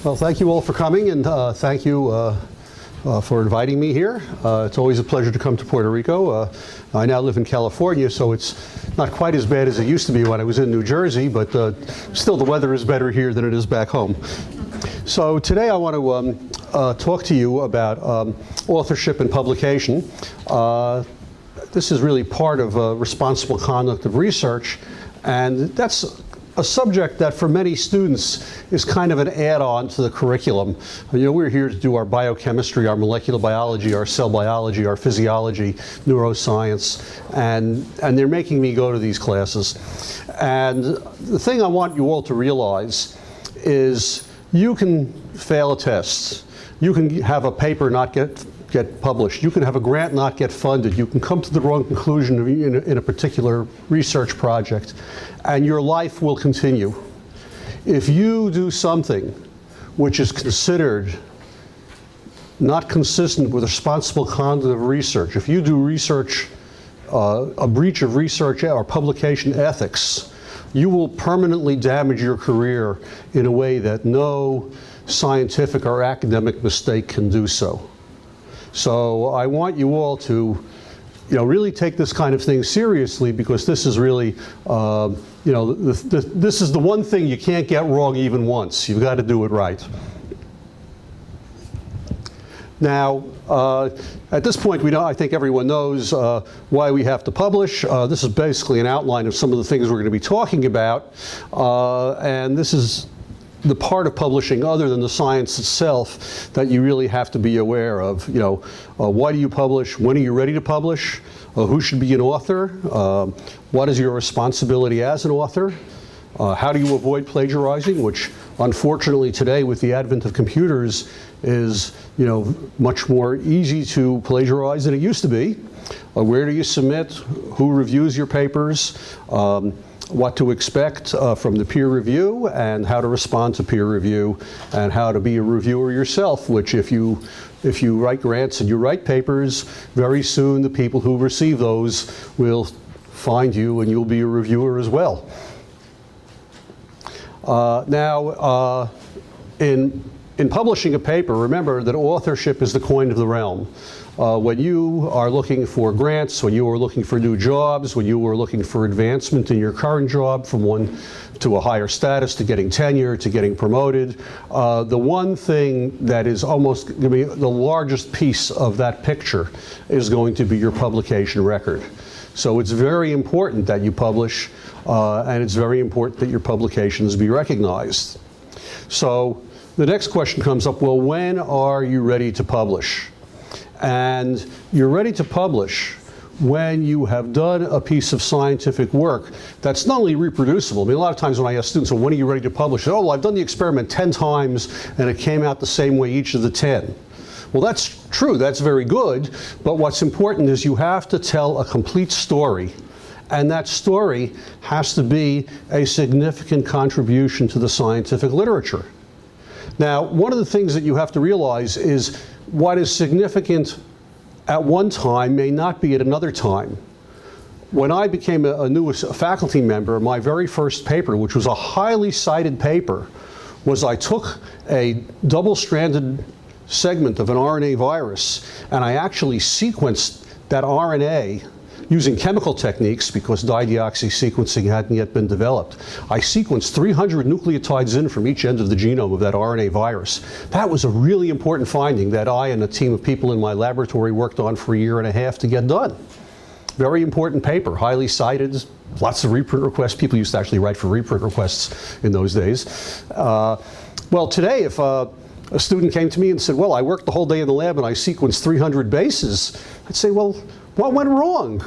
Well, thank you all for coming, and thank you for inviting me here. It's always a pleasure to come to Puerto Rico. I now live in California, so it's not quite as bad as it used to be when I was in New Jersey, but still the weather is better here than it is back home. So today I want to talk to you about authorship and publication. This is really part of responsible conduct of research, and that's a subject that for many students is kind of an add-on to the curriculum. You know, we're here to do our biochemistry, our molecular biology, our cell biology, our physiology, neuroscience, and they're making me go to these classes. And the thing I want you all to realize is you can fail a test. You can have a paper not get published. You can have a grant not get funded. You can come to the wrong conclusion in a particular research project, and your life will continue. If you do something which is considered not consistent with responsible conduct of research, if you do research, a breach of research or publication ethics, you will permanently damage your career in a way that no scientific or academic mistake can do so. So I want you all to, really take this kind of thing seriously, because this is really, this is the one thing you can't get wrong even once. You've got to do it right. Now, at this point, I think everyone knows why we have to publish. This is basically an outline of some of the things we're going to be talking about, and this is the part of publishing other than the science itself that you really have to be aware of. Why do you publish? When are you ready to publish? Who should be an author? What is your responsibility as an author? How do you avoid plagiarizing, which unfortunately today with the advent of computers is much more easy to plagiarize than it used to be. Where do you submit? Who reviews your papers? What to expect from the peer review, and how to respond to peer review, and how to be a reviewer yourself, which if you write grants and you write papers, very soon the people who receive those will find you and you'll be a reviewer as well. Now, in publishing a paper, remember that authorship is the coin of the realm. When you are looking for grants, when you are looking for new jobs, when you are looking for advancement in your current job from one to a higher status, to getting tenure, to getting promoted, the one thing that is almost going to be the largest piece of that picture is going to be your publication record. So it's very important that you publish, and it's very important that your publications be recognized. So the next question comes up, well, when are you ready to publish? And you're ready to publish when you have done a piece of scientific work that's not only reproducible. I mean, a lot of times when I ask students, well, when are you ready to publish? Oh, well, I've done the experiment 10 times and it came out the same way each of the 10. Well, that's true, that's very good, but what's important is you have to tell a complete story, and that story has to be a significant contribution to the scientific literature. Now, one of the things that you have to realize is what is significant at one time may not be at another time. When I became a new faculty member, my very first paper, which was a highly cited paper, was I took a double-stranded segment of an RNA virus and I actually sequenced that RNA using chemical techniques, because dideoxy sequencing hadn't yet been developed. I sequenced 300 nucleotides in from each end of the genome of that RNA virus. That was a really important finding that I and a team of people in my laboratory worked on for a year and a half to get done. Very important paper, highly cited, lots of reprint requests. People used to actually write for reprint requests in those days. Well, today, if a student came to me and said, well, I worked the whole day in the lab and I sequenced 300 bases, I'd say, well, what went wrong?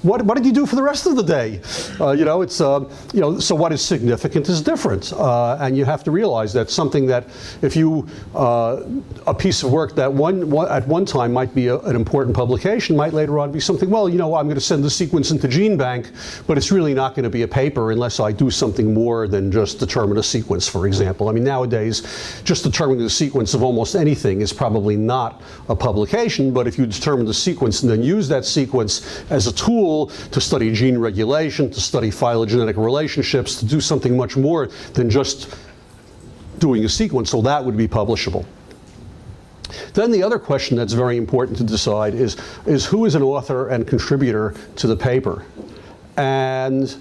What did you do for the rest of the day? So what is significant is different, and you have to realize that something that if you a piece of work that at one time might be an important publication might later on be something. Well, I'm going to send the sequence into GeneBank, but it's really not going to be a paper unless I do something more than just determine a sequence, for example. I mean, nowadays, just determining the sequence of almost anything is probably not a publication, but if you determine the sequence and then use that sequence as a tool to study gene regulation, to study phylogenetic relationships, to do something much more than just doing a sequence, so that would be publishable. Then the other question that's very important to decide is who is an author and contributor to the paper? And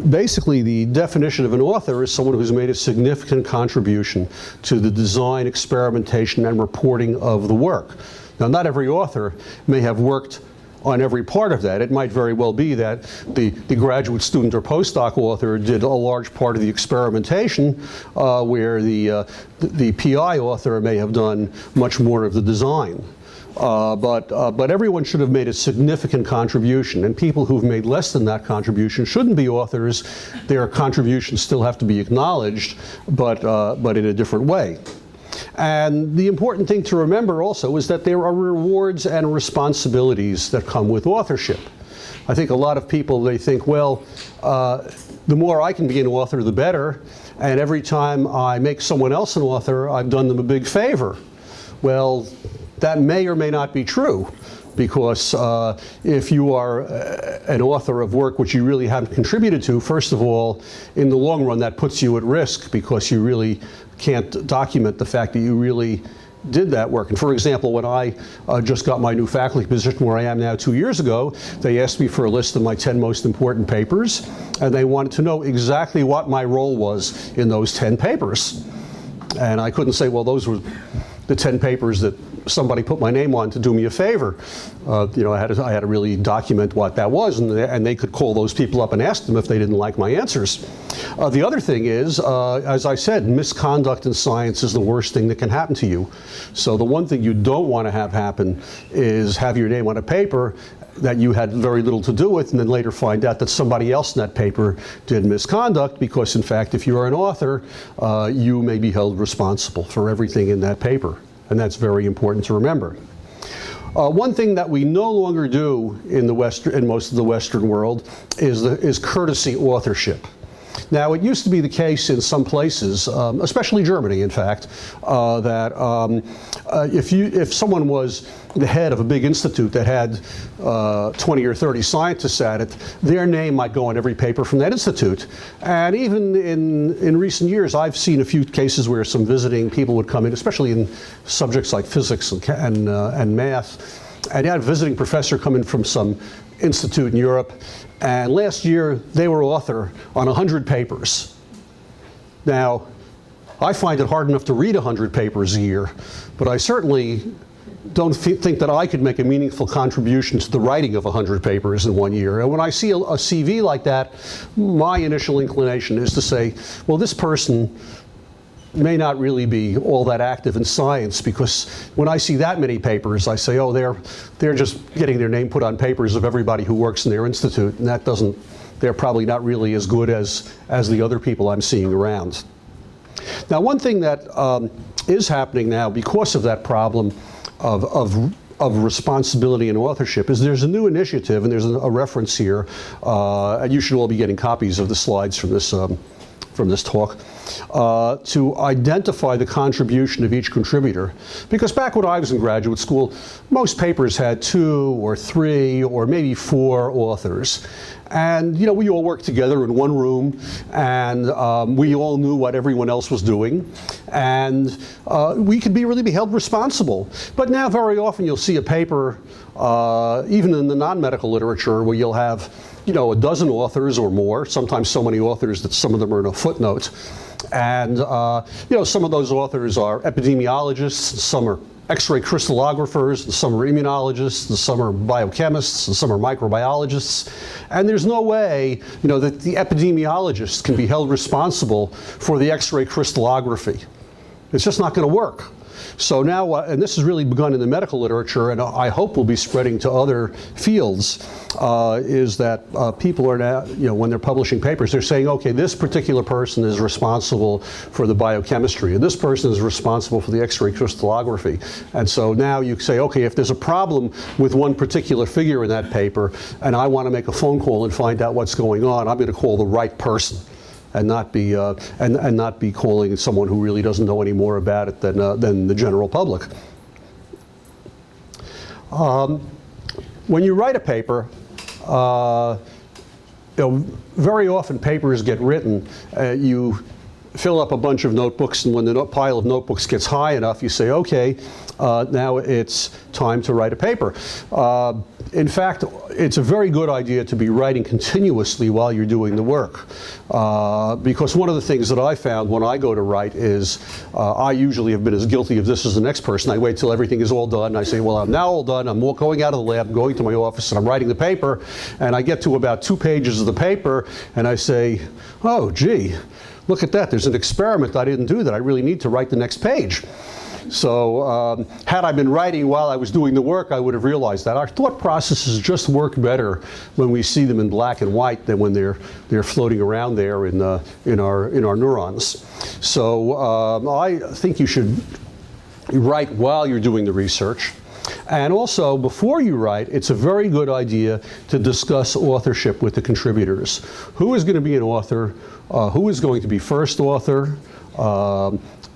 basically the definition of an author is someone who's made a significant contribution to the design, experimentation, and reporting of the work. Now, not every author may have worked on every part of that. It might very well be that the graduate student or postdoc author did a large part of the experimentation, where the PI author may have done much more of the design. But everyone should have made a significant contribution, and people who've made less than that contribution shouldn't be authors. Their contributions still have to be acknowledged, but in a different way. And the important thing to remember also is that there are rewards and responsibilities that come with authorship. I think a lot of people, they think, well, the more I can be an author, the better, and every time I make someone else an author, I've done them a big favor. Well, that may or may not be true, because if you are an author of work which you really haven't contributed to, first of all, in the long run, that puts you at risk because you really can't document the fact that you really did that work. And for example, when I just got my new faculty position where I am now 2 years ago, they asked me for a list of my 10 most important papers, and they wanted to know exactly what my role was in those 10 papers. And I couldn't say, well, those were the 10 papers that somebody put my name on to do me a favor. You know, I had to really document what that was, and they could call those people up and ask them if they didn't like my answers. The other thing is, as I said, misconduct in science is the worst thing that can happen to you. So the one thing you don't want to have happen is have your name on a paper that you had very little to do with, and then later find out that somebody else in that paper did misconduct, because in fact, if you're an author, you may be held responsible for everything in that paper. And that's very important to remember. One thing that we no longer do in most of the Western world is courtesy authorship. Now, it used to be the case in some places, especially Germany, in fact, that if someone was the head of a big institute that had 20 or 30 scientists at it, their name might go on every paper from that institute. And even in recent years, I've seen a few cases where some visiting people would come in, especially in subjects like physics and math, and you had a visiting professor come in from some institute in Europe, and last year they were author on 100 papers. Now, I find it hard enough to read 100 papers a year, but I certainly don't think that I could make a meaningful contribution to the writing of 100 papers in 1 year. And when I see a CV like that, my initial inclination is to say, well, this person may not really be all that active in science, because when I see that many papers, I say, oh, they're just getting their name put on papers of everybody who works in their institute, and they're probably not really as good as the other people I'm seeing around. Now, one thing that is happening now because of that problem of responsibility and authorship is there's a new initiative, and there's a reference here, and you should all be getting copies of the slides from this talk, to identify the contribution of each contributor. Because back when I was in graduate school, most papers had 2 or 3 or maybe 4 authors. And you know, we all worked together in one room, and we all knew what everyone else was doing, and we could really be held responsible. But now very often you'll see a paper, even in the non-medical literature, where you'll have, you know, a dozen authors or more, sometimes so many authors that some of them are in a footnote. And you know, some of those authors are epidemiologists, some are X-ray crystallographers, and some are immunologists, and some are biochemists, and some are microbiologists. And there's no way, you know, that the epidemiologists can be held responsible for the X-ray crystallography. It's just not going to work. So now, and this has really begun in the medical literature, and I hope will be spreading to other fields, is that people are now, you know, when they're publishing papers, they're saying, okay, this particular person is responsible for the biochemistry, and this person is responsible for the X-ray crystallography. And so now you say, okay, if there's a problem with one particular figure in that paper, and I want to make a phone call and find out what's going on, I'm going to call the right person, and not be and not be calling someone who really doesn't know any more about it than the general public. When you write a paper, you know, very often papers get written. You fill up a bunch of notebooks, and when the pile of notebooks gets high enough, you say, okay, now it's time to write a paper. In fact, it's a very good idea to be writing continuously while you're doing the work. Because one of the things that I found when I go to write is, I usually have been as guilty of this as the next person. I wait till everything is all done, and I say, well, I'm now all done, I'm going out of the lab, going to my office, and I'm writing the paper, and I get to about 2 pages of the paper, and I say, oh, gee, look at that, there's an experiment I didn't do that I really need to write the next page. So had I been writing while I was doing the work, I would have realized that. Our thought processes just work better when we see them in black and white than when they're floating around there in our neurons. So I think you should write while you're doing the research. And also, before you write, it's a very good idea to discuss authorship with the contributors. Who is going to be an author? Who is going to be first author?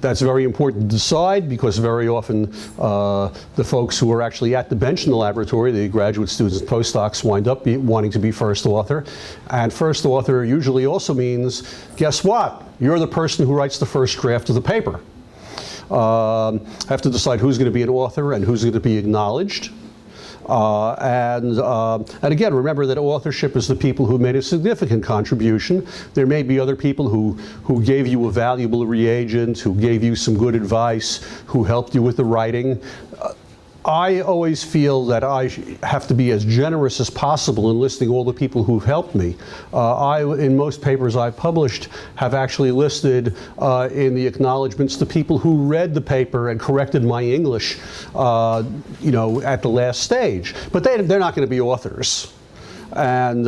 That's very important to decide, because very often the folks who are actually at the bench in the laboratory, the graduate students and postdocs, wind up wanting to be first author. And first author usually also means, guess what? You're the person who writes the first draft of the paper. Have to decide who's going to be an author and who's going to be acknowledged. And again, remember that authorship is the people who made a significant contribution. There may be other people who gave you a valuable reagent, who gave you some good advice, who helped you with the writing. I always feel that I have to be as generous as possible in listing all the people who've helped me. In most papers I've published, have actually listed in the acknowledgments the people who read the paper and corrected my English, you know, at the last stage. But they're not going to be authors, and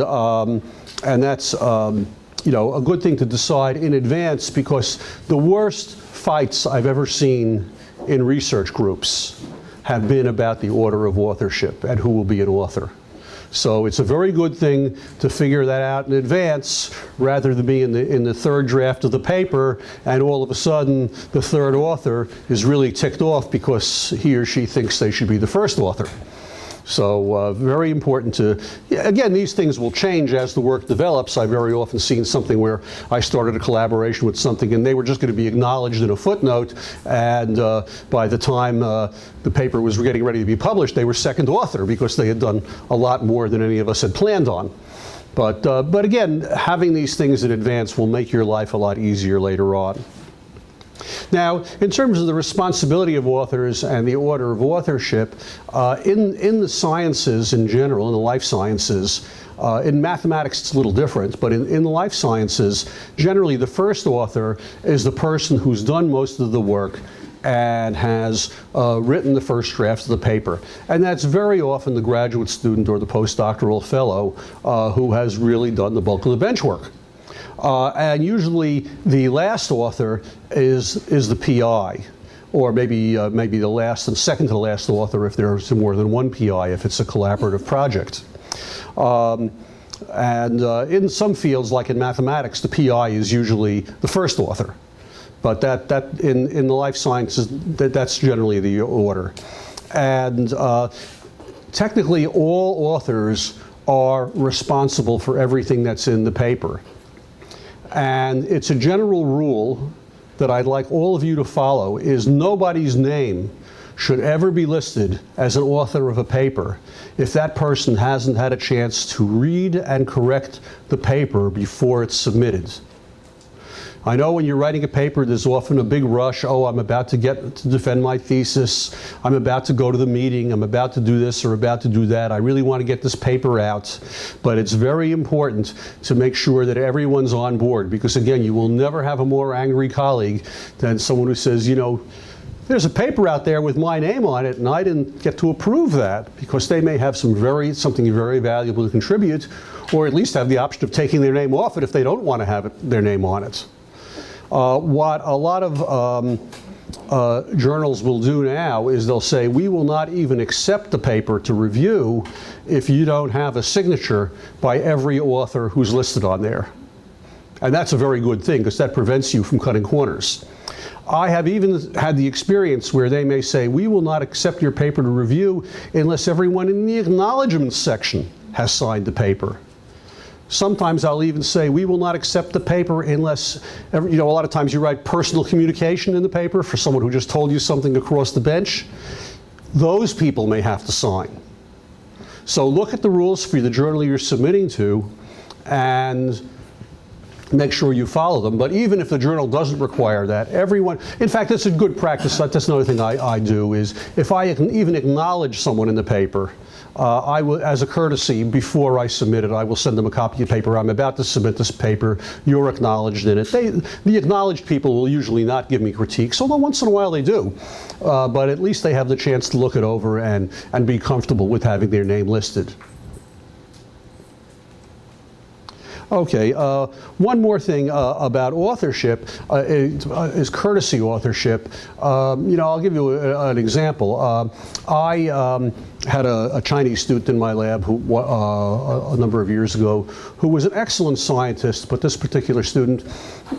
that's you know, a good thing to decide in advance, because the worst fights I've ever seen in research groups have been about the order of authorship and who will be an author. So it's a very good thing to figure that out in advance, rather than be in the third draft of the paper, and all of a sudden the third author is really ticked off because he or she thinks they should be the first author. So very important to, again, these things will change as the work develops. I've very often seen something where I started a collaboration with something and they were just going to be acknowledged in a footnote, and by the time the paper was getting ready to be published, they were second author because they had done a lot more than any of us had planned on. But again, having these things in advance will make your life a lot easier later on. Now, in terms of the responsibility of authors and the order of authorship, in the sciences in general, in the life sciences, in mathematics it's a little different, but in the life sciences, generally the first author is the person who's done most of the work and has written the first draft of the paper. And that's very often the graduate student or the postdoctoral fellow who has really done the bulk of the bench work. And usually the last author is the PI, or maybe the last and second to the last author if there's more than one PI, if it's a collaborative project. In some fields, like in mathematics, the PI is usually the first author. But that in the life sciences, that's generally the order. And technically, all authors are responsible for everything that's in the paper. And it's a general rule that I'd like all of you to follow, is nobody's name should ever be listed as an author of a paper if that person hasn't had a chance to read and correct the paper before it's submitted. I know when you're writing a paper, there's often a big rush. Oh, I'm about to get to defend my thesis. I'm about to go to the meeting. I'm about to do this or about to do that. I really want to get this paper out. But it's very important to make sure that everyone's on board, because again, you will never have a more angry colleague than someone who says, you know, there's a paper out there with my name on it and I didn't get to approve that, because they may have something very valuable to contribute, or at least have the option of taking their name off it if they don't want to have their name on it. What a lot of journals will do now is they'll say, we will not even accept the paper to review if you don't have a signature by every author who's listed on there. And that's a very good thing, because that prevents you from cutting corners. I have even had the experience where they may say, we will not accept your paper to review unless everyone in the acknowledgment section has signed the paper. Sometimes I'll even say, we will not accept the paper unless, a lot of times you write personal communication in the paper for someone who just told you something across the bench. Those people may have to sign. So look at the rules for the journal you're submitting to and make sure you follow them. But even if the journal doesn't require that, everyone, in fact, that's a good practice. That's another thing I do is if I even acknowledge someone in the paper, I will, as a courtesy, before I submit it, I will send them a copy of the paper. I'm about to submit this paper. You're acknowledged in it. The acknowledged people will usually not give me critiques, although once in a while they do. But at least they have the chance to look it over and be comfortable with having their name listed. Okay, one more thing about authorship is courtesy authorship. I'll give you an example. I had a Chinese student in my lab who, a number of years ago, who was an excellent scientist, but this particular student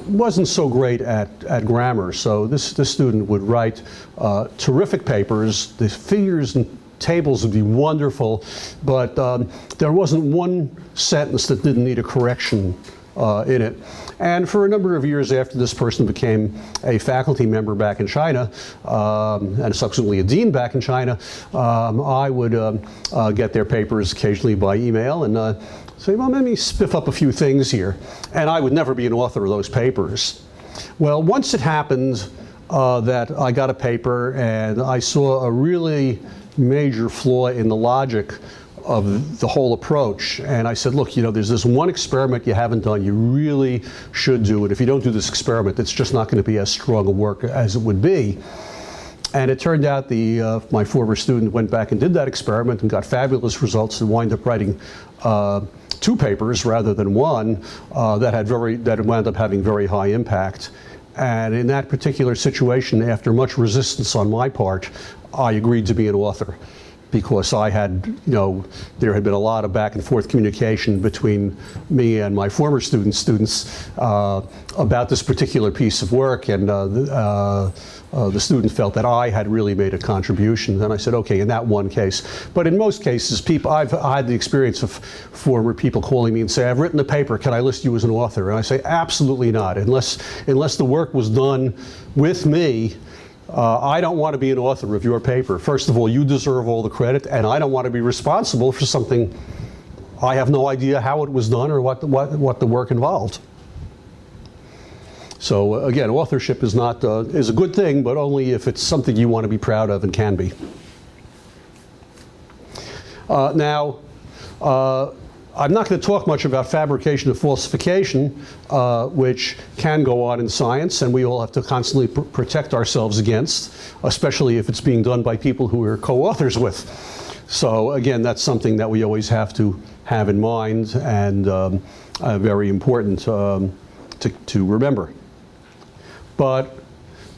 wasn't so great at grammar. So this student would write terrific papers. The figures and tables would be wonderful, but there wasn't one sentence that didn't need a correction in it. And for a number of years after this person became a faculty member back in China, and subsequently a dean back in China, I would get their papers occasionally by email and say, well, let me spiff up a few things here. And I would never be an author of those papers. Well, once it happened that I got a paper and I saw a really major flaw in the logic of the whole approach. And I said, look, there's this one experiment you haven't done. You really should do it. If you don't do this experiment, it's just not going to be as strong a work as it would be. And it turned out my former student went back and did that experiment and got fabulous results and wound up writing 2 papers rather than one that wound up having very high impact. And in that particular situation, after much resistance on my part, I agreed to be an author because I had, there had been a lot of back and forth communication between me and my former students about this particular piece of work, and the student felt that I had really made a contribution. And I said, okay, in that one case. But in most cases, I had the experience of former people calling me and say, I've written a paper, can I list you as an author? And I say, absolutely not. Unless the work was done with me, I don't want to be an author of your paper. First of all, you deserve all the credit, and I don't want to be responsible for something I have no idea how it was done or what the work involved. So again, authorship is is a good thing, but only if it's something you want to be proud of and can be. Now, I'm not going to talk much about fabrication and falsification, which can go on in science, and we all have to constantly protect ourselves against, especially if it's being done by people who we're co-authors with. So again, that's something that we always have to have in mind and very important to remember. But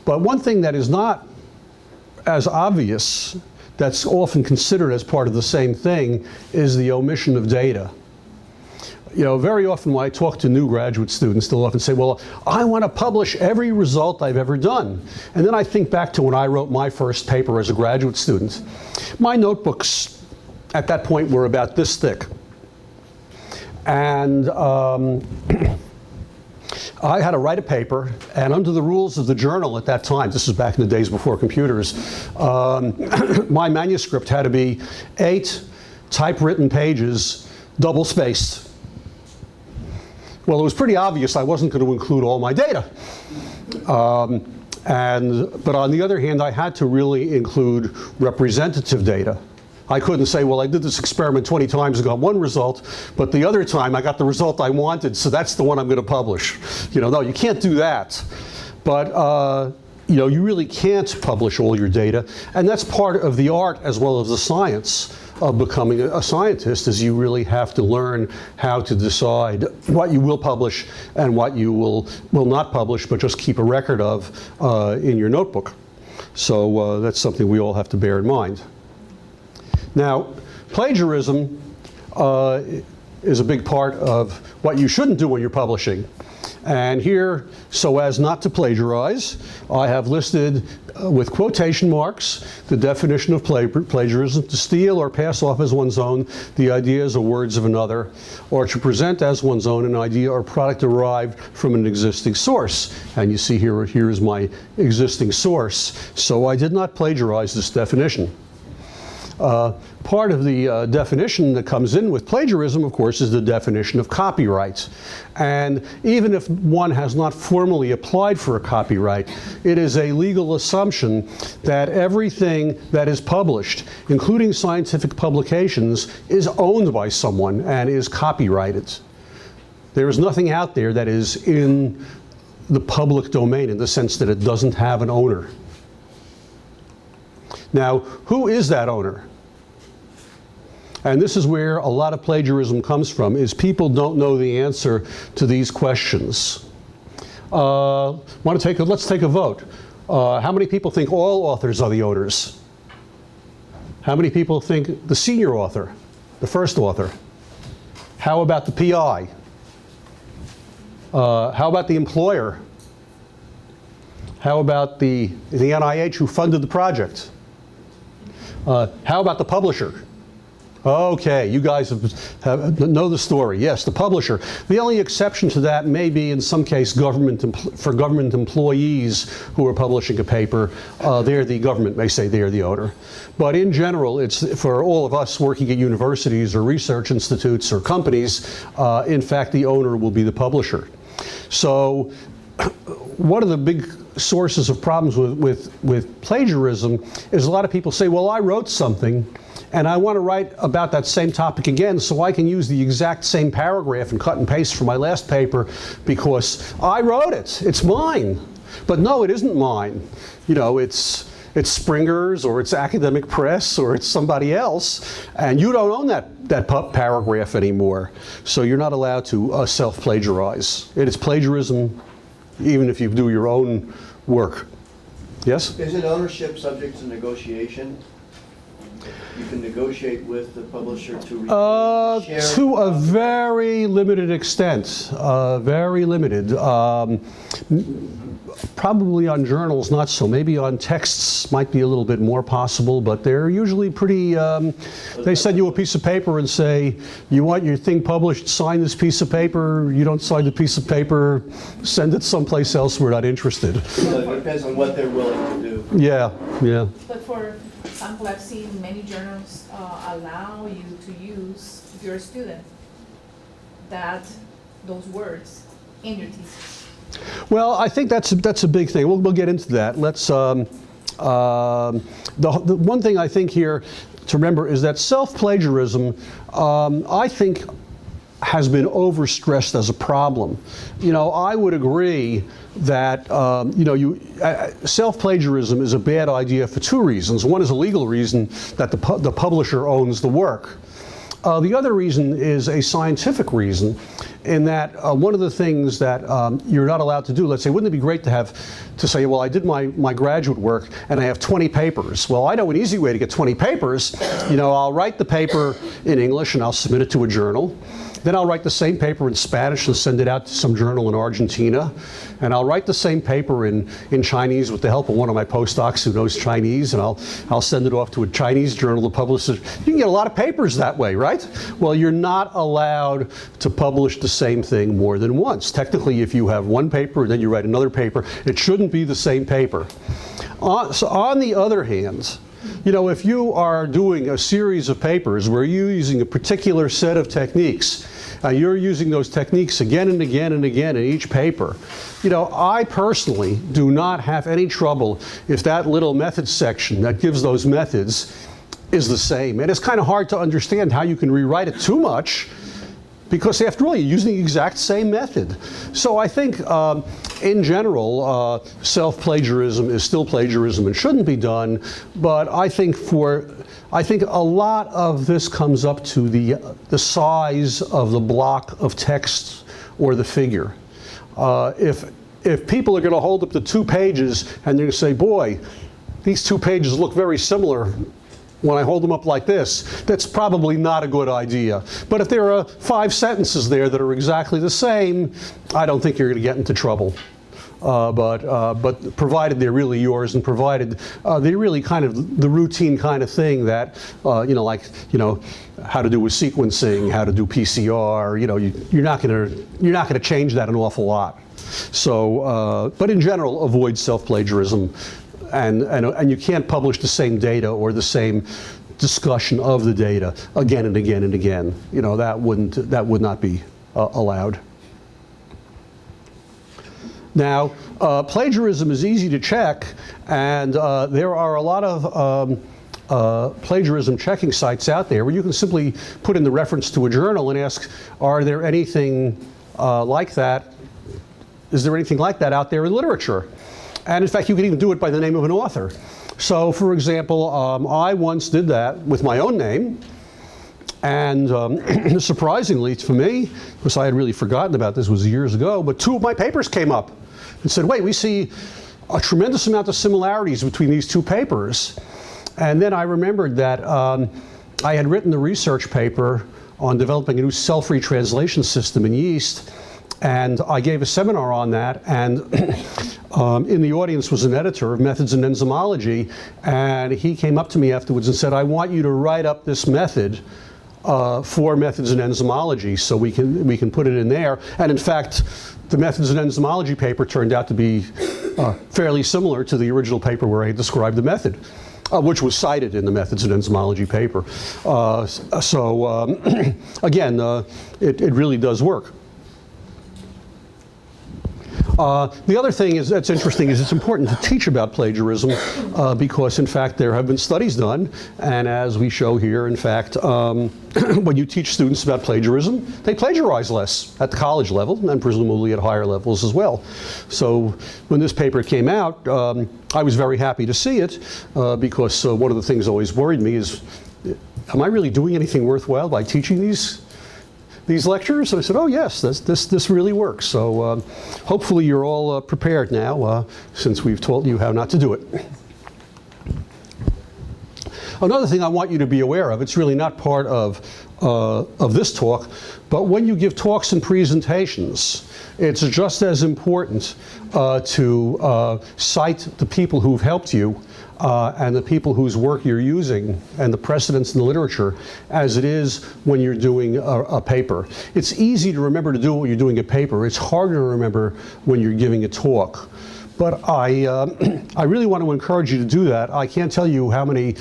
one thing that is not as obvious, that's often considered as part of the same thing, is the omission of data. Very often when I talk to new graduate students, they'll often say, well, I want to publish every result I've ever done. And then I think back to when I wrote my first paper as a graduate student. My notebooks at that point were about this thick. And I had to write a paper, and under the rules of the journal at that time, this is back in the days before computers, my manuscript had to be 8 typewritten pages, double-spaced. Well, it was pretty obvious I wasn't going to include all my data. But on the other hand, I had to really include representative data. I couldn't say, well, I did this experiment 20 times and got one result, but the other time I got the result I wanted, so that's the one I'm going to publish. No, you can't do that. But you really can't publish all your data, and that's part of the art as well as the science of becoming a scientist, is you really have to learn how to decide what you will publish and what you will not publish, but just keep a record of in your notebook. So that's something we all have to bear in mind. Now, plagiarism is a big part of what you shouldn't do when you're publishing. And here, so as not to plagiarize, I have listed with quotation marks the definition of plagiarism: to steal or pass off as one's own the ideas or words of another, or to present as one's own an idea or product derived from an existing source. And you see here is my existing source. So I did not plagiarize this definition. Part of the definition that comes in with plagiarism, of course, is the definition of copyright. And even if one has not formally applied for a copyright, it is a legal assumption that everything that is published, including scientific publications, is owned by someone and is copyrighted. There is nothing out there that is in the public domain in the sense that it doesn't have an owner. Now, who is that owner? And this is where a lot of plagiarism comes from, is people don't know the answer to these questions. Let's take a vote. How many people think all authors are the owners? How many people think the senior author, the first author? How about the PI? How about the employer? How about the NIH who funded the project? How about the publisher? Okay, you guys know the story. Yes, the publisher. The only exception to that may be, in some case, government employees who are publishing a paper. The government may say they're the owner. But in general, it's for all of us working at universities or research institutes or companies, in fact, the owner will be the publisher. So one of the big sources of problems with plagiarism is a lot of people say, well, I wrote something and I want to write about that same topic again so I can use the exact same paragraph and cut and paste from my last paper because I wrote it. It's mine. But no, it isn't mine. You know, it's Springer's or it's Academic Press or it's somebody else, and you don't own that paragraph anymore. So you're not allowed to self-plagiarize. It is plagiarism even if you do your own work. Yes? Isn't ownership subject to negotiation? You can negotiate with the publisher to share. To a very limited extent, very limited. Probably on journals, not so. Maybe on texts might be a little bit more possible, but they're usually pretty, they send you a piece of paper and say, you want your thing published, sign this piece of paper. You don't sign the piece of paper, send it someplace else, we're not interested. So it depends on what they're willing to do. Yeah, yeah. But for example, I've seen many journals allow you to use, if you're a student, those words in your thesis. Well, I think that's a big thing. We'll get into that. Let's. The one thing I think here to remember is that self-plagiarism, I think, has been overstressed as a problem. You know, I would agree that self-plagiarism is a bad idea for two reasons. One is a legal reason, that the publisher owns the work. The other reason is a scientific reason, in that one of the things that you're not allowed to do, let's say, wouldn't it be great to say, well, I did my graduate work and I have 20 papers. Well, I know an easy way to get 20 papers. You know, I'll write the paper in English and I'll submit it to a journal. Then I'll write the same paper in Spanish and send it out to some journal in Argentina. And I'll write the same paper in Chinese with the help of one of my postdocs who knows Chinese, and I'll send it off to a Chinese journal to publish it. You can get a lot of papers that way, right? Well, you're not allowed to publish the same thing more than once. Technically, if you have one paper and then you write another paper, it shouldn't be the same paper. So on the other hand, you know, if you are doing a series of papers where you're using a particular set of techniques, you're using those techniques again and again and again in each paper. You know, I personally do not have any trouble if that little method section that gives those methods is the same. And it's kind of hard to understand how you can rewrite it too much, because after all, you're using the exact same method. So I think in general, self-plagiarism is still plagiarism and shouldn't be done, but I think a lot of this comes up to the size of the block of text or the figure. If people are going to hold up the 2 pages and they're going to say, boy, these 2 pages look very similar, when I hold them up like this, that's probably not a good idea. But if there are 5 sentences there that are exactly the same, I don't think you're going to get into trouble. But provided they're really yours, and provided they're really kind of the routine kind of thing that, like, how to do with sequencing, how to do PCR, you're not going to change that an awful lot. So, but in general, avoid self-plagiarism, and you can't publish the same data or the same discussion of the data again and again and again. That would not be allowed. Now, plagiarism is easy to check, and there are a lot of plagiarism checking sites out there where you can simply put in the reference to a journal and ask, are there anything like that? Is there anything like that out there in literature? And in fact, you can even do it by the name of an author. So, for example, I once did that with my own name. And surprisingly for me, because I had really forgotten about this, was years ago, but 2 of my papers came up and said, wait, we see a tremendous amount of similarities between these 2 papers. And then I remembered that I had written a research paper on developing a new cell-free translation system in yeast, and I gave a seminar on that, and in the audience was an editor of Methods in Enzymology, and he came up to me afterwards and said, I want you to write up this method for Methods in Enzymology, so we can put it in there. And in fact, the Methods in Enzymology paper turned out to be fairly similar to the original paper where I described the method, which was cited in the Methods in Enzymology paper. Again, it really does work. The other thing that's interesting is it's important to teach about plagiarism because, in fact, there have been studies done, and as we show here, in fact, when you teach students about plagiarism, they plagiarize less at the college level and presumably at higher levels as well. So when this paper came out, I was very happy to see it because one of the things that always worried me is, am I really doing anything worthwhile by teaching these lectures? And I said, oh yes, this really works. So hopefully you're all prepared now since we've told you how not to do it. Another thing I want you to be aware of, it's really not part of this talk, but when you give talks and presentations, it's just as important to cite the people who've helped you and the people whose work you're using and the precedents in the literature as it is when you're doing a paper. It's easy to remember to do it when you're doing a paper. It's harder to remember when you're giving a talk. But I really want to encourage you to do that. I can't tell you how many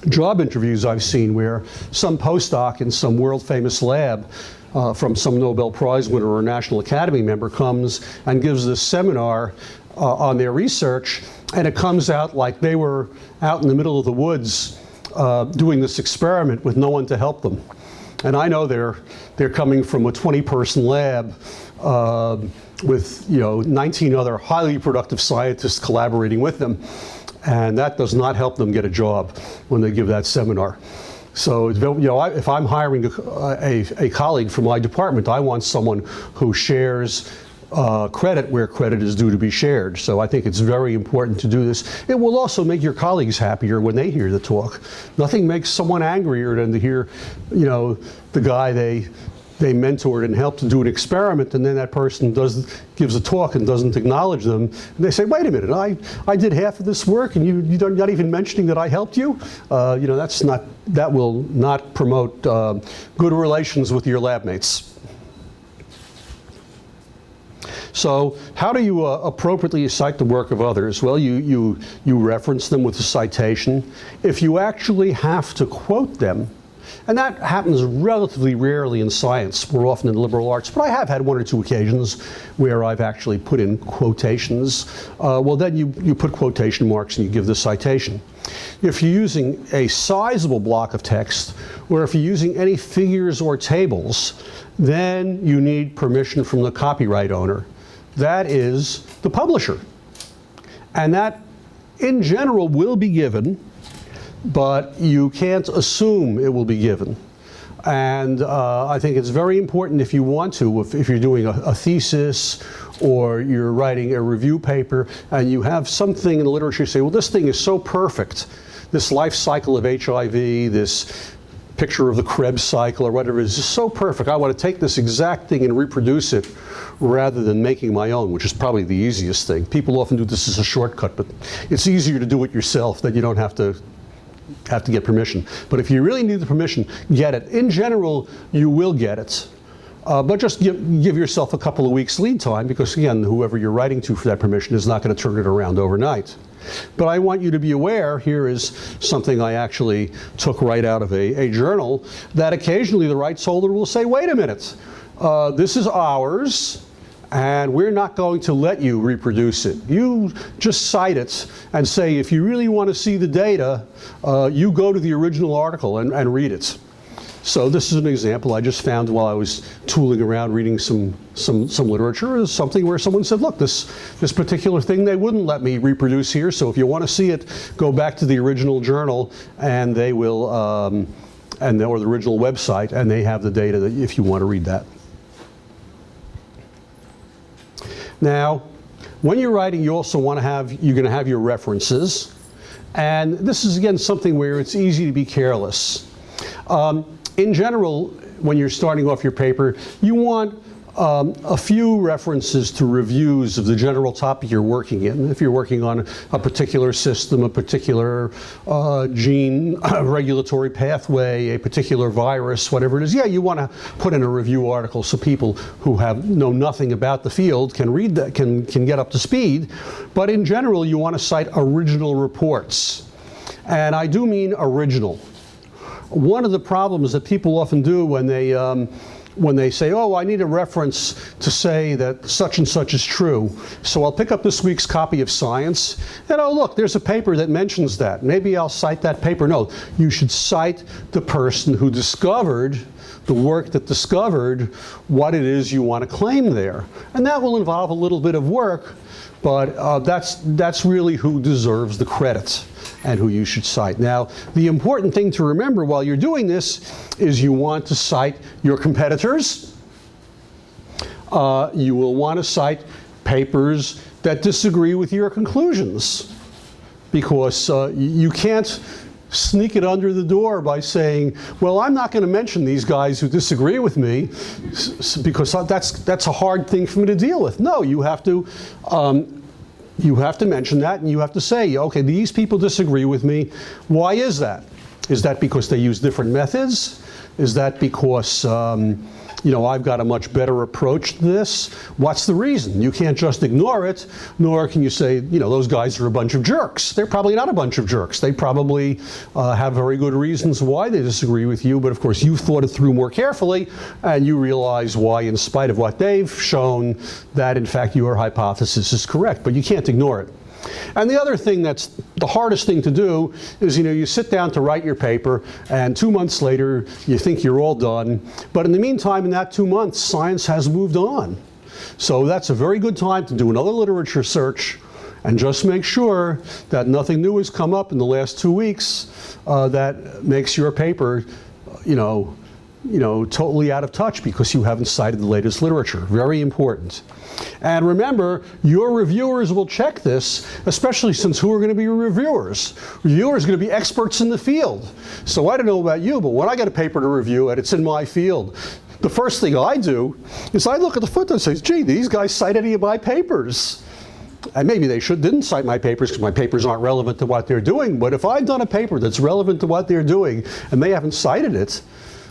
job interviews I've seen where some postdoc in some world-famous lab from some Nobel Prize winner or National Academy member comes and gives this seminar on their research, and it comes out like they were out in the middle of the woods doing this experiment with no one to help them. And I know they're coming from a 20-person lab with 19 other highly productive scientists collaborating with them, and that does not help them get a job when they give that seminar. So if I'm hiring a colleague from my department, I want someone who shares credit where credit is due to be shared. So I think it's very important to do this. It will also make your colleagues happier when they hear the talk. Nothing makes someone angrier than to hear, the guy they mentored and helped to do an experiment, and then that person gives a talk and doesn't acknowledge them. And they say, wait a minute, I did half of this work and you're not even mentioning that I helped you? That will not promote good relations with your lab mates. So how do you appropriately cite the work of others? Well, you reference them with a citation. If you actually have to quote them, and that happens relatively rarely in science, more often in liberal arts, but I have had 1 or 2 occasions where I've actually put in quotations. Well, then you put quotation marks and you give the citation. If you're using a sizable block of text, or if you're using any figures or tables, then you need permission from the copyright owner. That is the publisher. And that, in general, will be given, but you can't assume it will be given. And I think it's very important if you want to, if you're doing a thesis or you're writing a review paper and you have something in the literature, you say, well, this thing is so perfect this life cycle of HIV, this picture of the Krebs cycle or whatever is just so perfect. I want to take this exact thing and reproduce it rather than making my own, which is probably the easiest thing. People often do this as a shortcut, but it's easier to do it yourself, that you don't have to get permission. But if you really need the permission, get it. In general, you will get it. But just give yourself a couple of weeks lead time, because again, whoever you're writing to for that permission is not going to turn it around overnight. But I want you to be aware, here is something I actually took right out of a journal, that occasionally the rights holder will say, wait a minute, this is ours, and we're not going to let you reproduce it. You just cite it and say, if you really want to see the data, you go to the original article and read it. So this is an example I just found while I was tooling around reading some literature. Is something where someone said, look, this particular thing they wouldn't let me reproduce here, so if you want to see it, go back to the original journal and they will, or the original website, and they have the data that if you want to read that. Now, when you're writing, you also want to have, you're going to have your references. And this is, again, something where it's easy to be careless. In general, when you're starting off your paper, you want a few references to reviews of the general topic you're working in. If you're working on a particular system, a particular gene regulatory pathway, a particular virus, whatever it is, yeah, you want to put in a review article so people who know nothing about the field can read that, can get up to speed. But in general, you want to cite original reports. And I do mean original. One of the problems that people often do when they say, oh, I need a reference to say that such and such is true, so I'll pick up this week's copy of Science, and oh, look, there's a paper that mentions that. Maybe I'll cite that paper. No, you should cite the person who discovered, the work that discovered what it is you want to claim there. And that will involve a little bit of work, but that's really who deserves the credit and who you should cite. Now, the important thing to remember while you're doing this is you want to cite your competitors. You will want to cite papers that disagree with your conclusions, because you can't sneak it under the door by saying, well, I'm not going to mention these guys who disagree with me because that's a hard thing for me to deal with. No, you have to mention that, and you have to say, okay, these people disagree with me. Why is that? Is that because they use different methods? Is that because I've got a much better approach to this? What's the reason? You can't just ignore it, nor can you say, those guys are a bunch of jerks. They're probably not a bunch of jerks. They probably have very good reasons why they disagree with you, but of course you've thought it through more carefully, and you realize why, in spite of what they've shown, that in fact your hypothesis is correct, but you can't ignore it. And the other thing that's the hardest thing to do is, you sit down to write your paper, and 2 months later, you think you're all done. But in the meantime, in that 2 months, science has moved on. So that's a very good time to do another literature search and just make sure that nothing new has come up in the last 2 weeks that makes your paper, totally out of touch because you haven't cited the latest literature. Very important. And remember, your reviewers will check this, especially since who are going to be your reviewers? Reviewers are going to be experts in the field. So I don't know about you, but when I get a paper to review and it's in my field, the first thing I do is I look at the footnotes and say, gee, these guys cite any of my papers. And maybe they didn't cite my papers because my papers aren't relevant to what they're doing, but if I've done a paper that's relevant to what they're doing and they haven't cited it,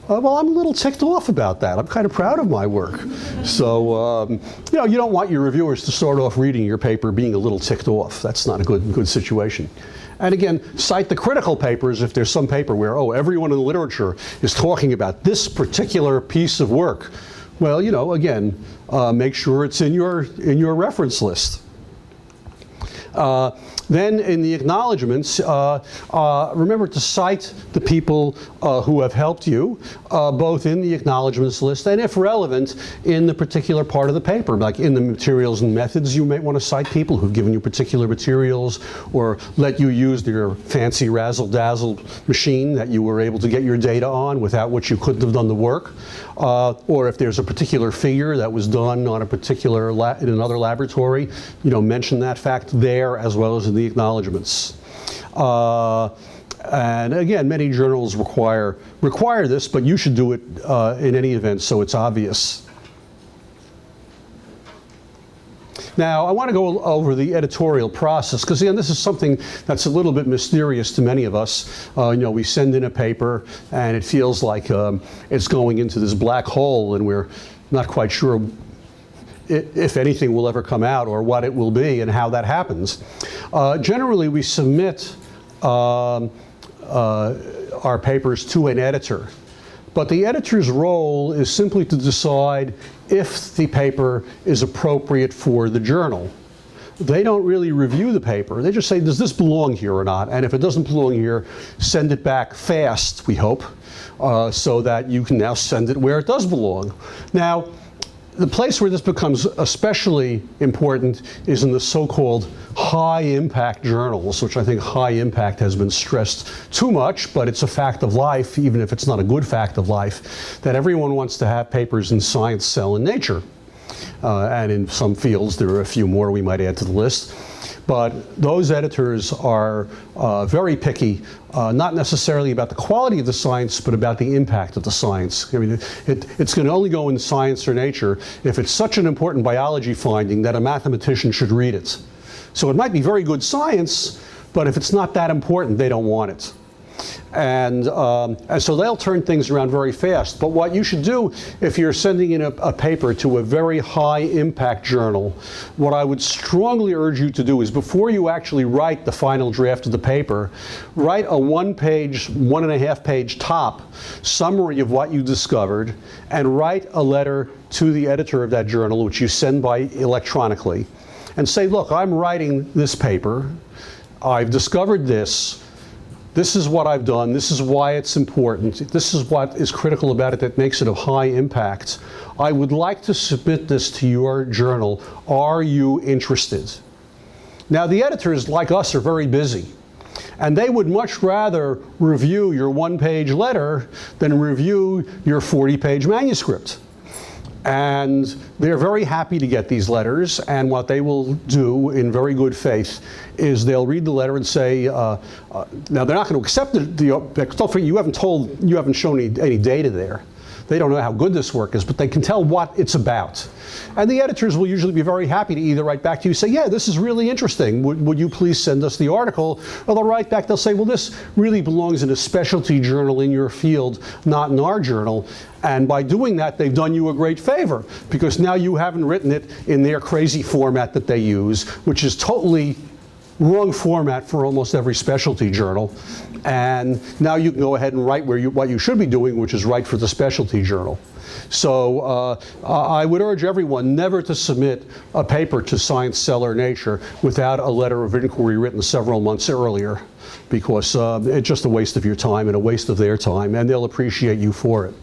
well, I'm a little ticked off about that. I'm kind of proud of my work. So, you don't want your reviewers to start off reading your paper being a little ticked off. That's not a good situation. And again, cite the critical papers if there's some paper where, everyone in the literature is talking about this particular piece of work. Well, again, make sure it's in your reference list. Then in the acknowledgments, remember to cite the people who have helped you, both in the acknowledgments list and, if relevant, in the particular part of the paper. Like in the materials and methods, you might want to cite people who've given you particular materials or let you use their fancy razzle-dazzle machine that you were able to get your data on, without which you couldn't have done the work. Or if there's a particular figure that was done on a particular in another laboratory, mention that fact there as well as in the acknowledgments. And again, many journals require this, but you should do it in any event so it's obvious. Now, I want to go over the editorial process, because again, this is something that's a little bit mysterious to many of us. You know, we send in a paper, and it feels like it's going into this black hole, and we're not quite sure if anything will ever come out or what it will be and how that happens. Generally, we submit our papers to an editor. But the editor's role is simply to decide if the paper is appropriate for the journal. They don't really review the paper. They just say, does this belong here or not? And if it doesn't belong here, send it back fast, we hope, so that you can now send it where it does belong. Now, the place where this becomes especially important is in the so-called high-impact journals, which I think high impact has been stressed too much, but it's a fact of life, even if it's not a good fact of life, that everyone wants to have papers in Science, Cell, and Nature. And in some fields, there are a few more we might add to the list. But those editors are very picky, not necessarily about the quality of the science, but about the impact of the science. I mean, it's going to only go in Science or Nature if it's such an important biology finding that a mathematician should read it. So it might be very good science, but if it's not that important, they don't want it. And so they'll turn things around very fast. But what you should do if you're sending in a paper to a very high impact journal, what I would strongly urge you to do is before you actually write the final draft of the paper, write a 1.5 page top summary of what you discovered, and write a letter to the editor of that journal, which you send by electronically, and say, look, I'm writing this paper, I've discovered this, this is what I've done, this is why it's important, this is what is critical about it that makes it of high impact. I would like to submit this to your journal. Are you interested? Now, the editors, like us, are very busy. And they would much rather review your 1-page letter than review your 40-page manuscript. And they're very happy to get these letters, and what they will do in very good faith is they'll read the letter and say, now they're not going to accept you haven't shown any data there. They don't know how good this work is, but they can tell what it's about. And the editors will usually be very happy to either write back to you, say, yeah, this is really interesting. Would you please send us the article? Or they'll write back, they'll say, well, this really belongs in a specialty journal in your field, not in our journal. And by doing that, they've done you a great favor, because now you haven't written it in their crazy format that they use, which is totally wrong format for almost every specialty journal. And now you can go ahead and write what you should be doing, which is write for the specialty journal. So I would urge everyone never to submit a paper to Science, Cell, or Nature without a letter of inquiry written several months earlier, because it's just a waste of your time and a waste of their time, and they'll appreciate you for it.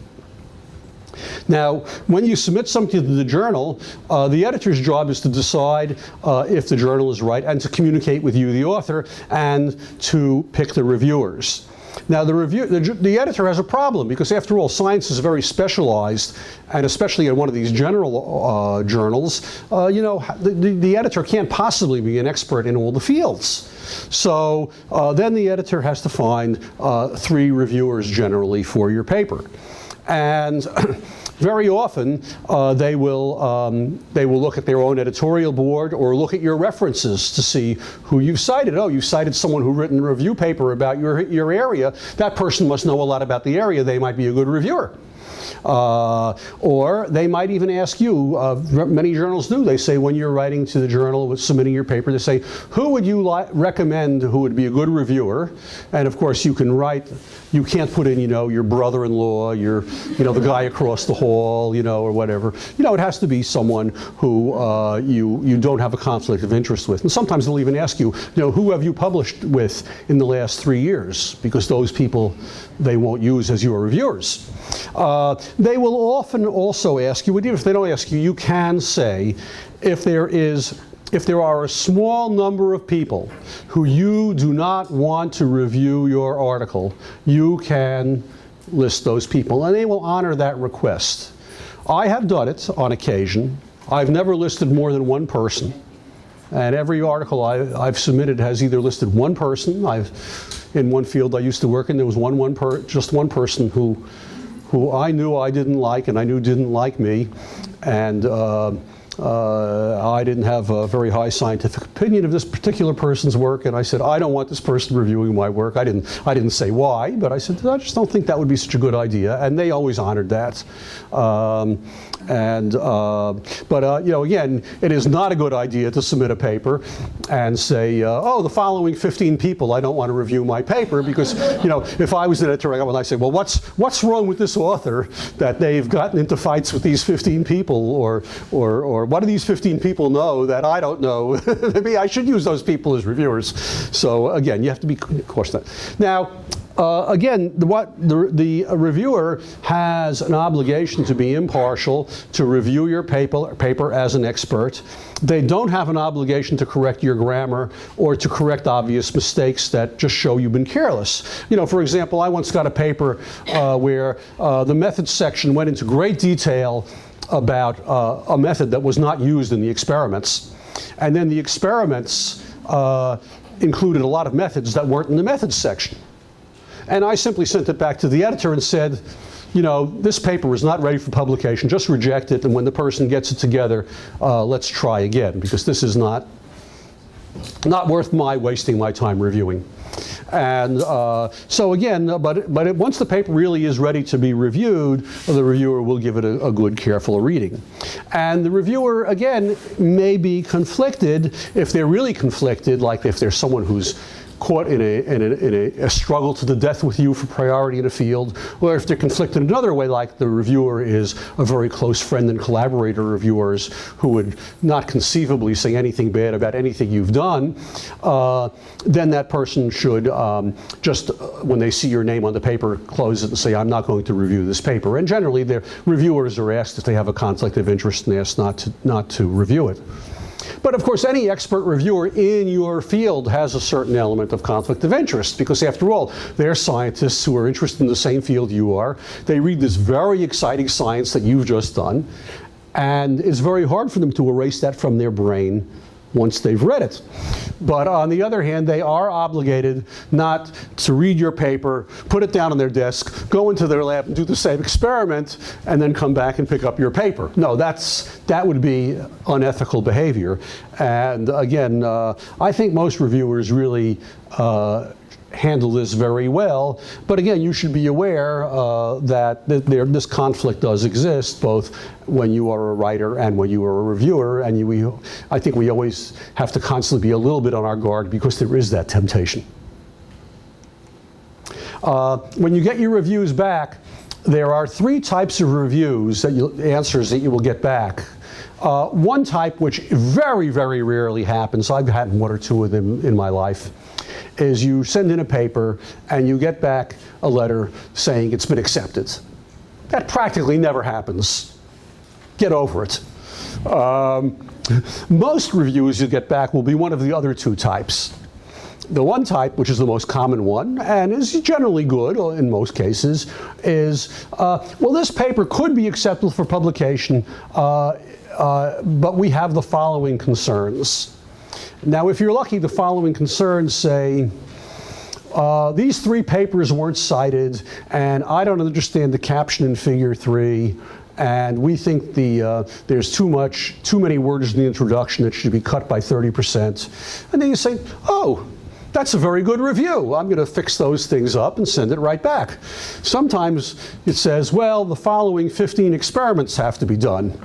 Now, when you submit something to the journal, the editor's job is to decide if the journal is right and to communicate with you, the author, and to pick the reviewers. Now, the editor has a problem, because after all, science is very specialized, and especially in one of these general journals, you know, the editor can't possibly be an expert in all the fields. So then the editor has to find 3 reviewers generally for your paper. And very often, they will look at their own editorial board or look at your references to see who you've cited. Oh, you cited someone who written a review paper about your area. That person must know a lot about the area. They might be a good reviewer. Or they might even ask you, many journals do, they say when you're writing to the journal, submitting your paper, they say, who would you recommend who would be a good reviewer? And of course you can write, you can't put in, you know, your brother-in-law, the guy across the hall, you know, or whatever. You know, it has to be someone who you don't have a conflict of interest with. And sometimes they'll even ask you, you know, who have you published with in the last 3 years? Because those people they won't use as your reviewers. They will often also ask you, even if they don't ask you, you can say, if there are a small number of people who you do not want to review your article, you can list those people, and they will honor that request. I have done it on occasion. I've never listed more than one person. And every article I've submitted has either listed one person. In one field I used to work in, there was just one person who I knew I didn't like and I knew didn't like me. And I didn't have a very high scientific opinion of this particular person's work, and I said, I don't want this person reviewing my work. I didn't say why, but I said, I just don't think that would be such a good idea, and they always honored that. You know, again, it is not a good idea to submit a paper and say, oh, the following 15 people, I don't want to review my paper, because, you know, if I was an editor, I say, well, what's wrong with this author that they've gotten into fights with these 15 people, or what do these 15 people know that I don't know? Maybe I should use those people as reviewers. So again, you have to be cautious of that. Now, again, the reviewer has an obligation to be impartial, to review your paper as an expert. They don't have an obligation to correct your grammar or to correct obvious mistakes that just show you've been careless. You know, for example, I once got a paper where the methods section went into great detail about a method that was not used in the experiments. And then the experiments included a lot of methods that weren't in the methods section. And I simply sent it back to the editor and said, you know, this paper is not ready for publication, just reject it, and when the person gets it together, let's try again, because this is not worth wasting my time reviewing. And so again, once the paper really is ready to be reviewed, the reviewer will give it a good, careful reading. And the reviewer, again, may be conflicted. If they're really conflicted, like if there's someone who's caught in a struggle to the death with you for priority in a field, or if they're conflicted another way, like the reviewer is a very close friend and collaborator of yours who would not conceivably say anything bad about anything you've done, then that person should just, when they see your name on the paper, close it and say, I'm not going to review this paper. And generally, the reviewers are asked if they have a conflict of interest and asked not to review it. But of course, any expert reviewer in your field has a certain element of conflict of interest, because after all, they're scientists who are interested in the same field you are. They read this very exciting science that you've just done, and it's very hard for them to erase that from their brain once they've read it. But on the other hand, they are obligated not to read your paper, put it down on their desk, go into their lab and do the same experiment, and then come back and pick up your paper. No, that would be unethical behavior. And again, I think most reviewers really handle this very well, but again, you should be aware that this conflict does exist, both when you are a writer and when you are a reviewer, and I think we always have to constantly be a little bit on our guard, because there is that temptation. When you get your reviews back, there are three types of reviews, answers that you will get back. One type, which very, very rarely happens, I've had one or two of them in my life, is you send in a paper and you get back a letter saying it's been accepted. That practically never happens. Get over it. Most reviews you get back will be one of the other two types. The one type, which is the most common one, and is generally good in most cases, is, well, this paper could be acceptable for publication, but we have the following concerns. Now, if you're lucky, the following concerns say, these three papers weren't cited, and I don't understand the caption in Figure 3, and we think there's too many words in the introduction that should be cut by 30%. And then you say, oh, that's a very good review. I'm going to fix those things up and send it right back. Sometimes it says, well, the following 15 experiments have to be done.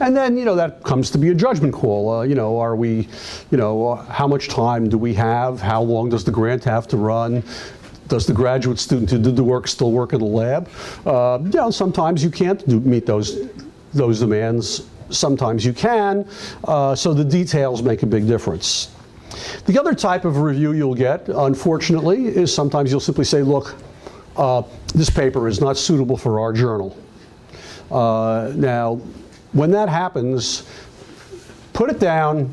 And then, you know, that comes to be a judgment call. You know, are we, you know, how much time do we have? How long does the grant have to run? Does the graduate student who did the work still work in the lab? You know, sometimes you can't meet those demands. Sometimes you can. So the details make a big difference. The other type of review you'll get, unfortunately, is sometimes you'll simply say, look, this paper is not suitable for our journal. Now, when that happens, put it down,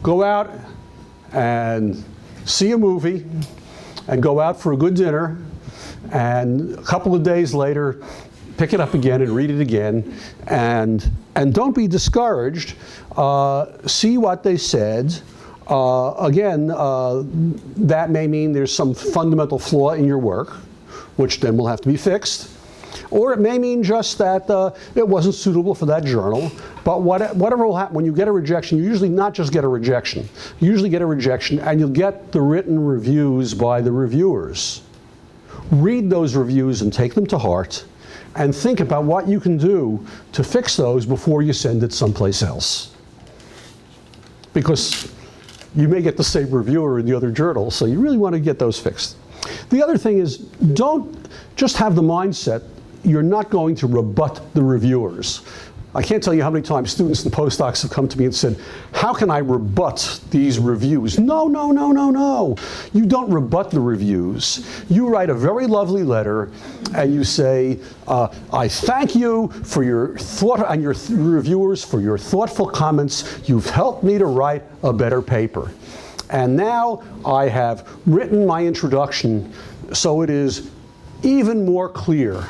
go out and see a movie, and go out for a good dinner, and a couple of days later, pick it up again and read it again, and don't be discouraged. See what they said. Again, that may mean there's some fundamental flaw in your work, which then will have to be fixed. Or it may mean just that it wasn't suitable for that journal. But whatever will happen, when you get a rejection, you usually not just get a rejection. You usually get a rejection, and you'll get the written reviews by the reviewers. Read those reviews and take them to heart, and think about what you can do to fix those before you send it someplace else. Because you may get the same reviewer in the other journal, so you really want to get those fixed. The other thing is, don't just have the mindset you're not going to rebut the reviewers. I can't tell you how many times students and postdocs have come to me and said, how can I rebut these reviews? No, no, no, no, no. You don't rebut the reviews. You write a very lovely letter and you say, I thank you for your thought and your reviewers for your thoughtful comments. You've helped me to write a better paper. And now I have written my introduction so it is even more clear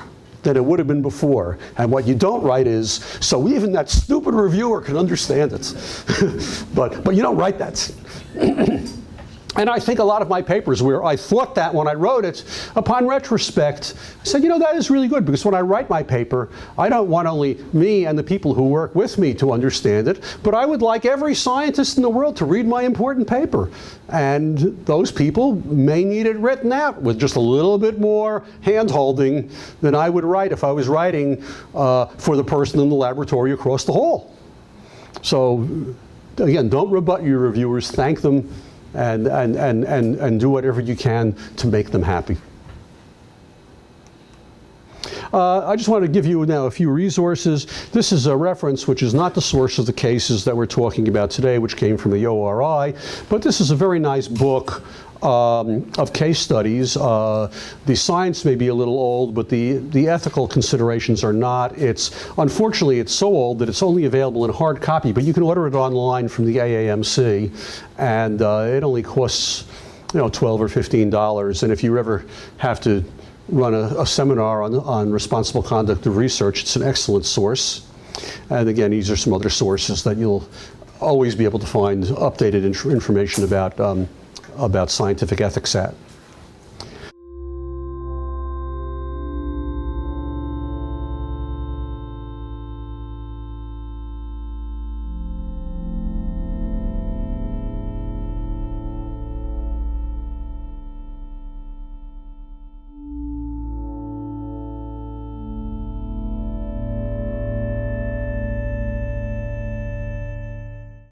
than it would have been before. And what you don't write is, so even that stupid reviewer can understand it. but you don't write that. And I think a lot of my papers where I thought that when I wrote it, upon retrospect, I said, you know, that is really good, because when I write my paper, I don't want only me and the people who work with me to understand it, but I would like every scientist in the world to read my important paper. And those people may need it written out with just a little bit more hand-holding than I would write if I was writing for the person in the laboratory across the hall. So again, don't rebut your reviewers, thank them, and do whatever you can to make them happy. I just want to give you now a few resources. This is a reference which is not the source of the cases that we're talking about today, which came from the ORI, but this is a very nice book of case studies. The science may be a little old, but the ethical considerations are not. Unfortunately, it's so old that it's only available in hard copy, but you can order it online from the AAMC, and it only costs, you know, $12 or $15. And if you ever have to run a seminar on responsible conduct of research, it's an excellent source. And again, these are some other sources that you'll always be able to find updated information about scientific ethics at.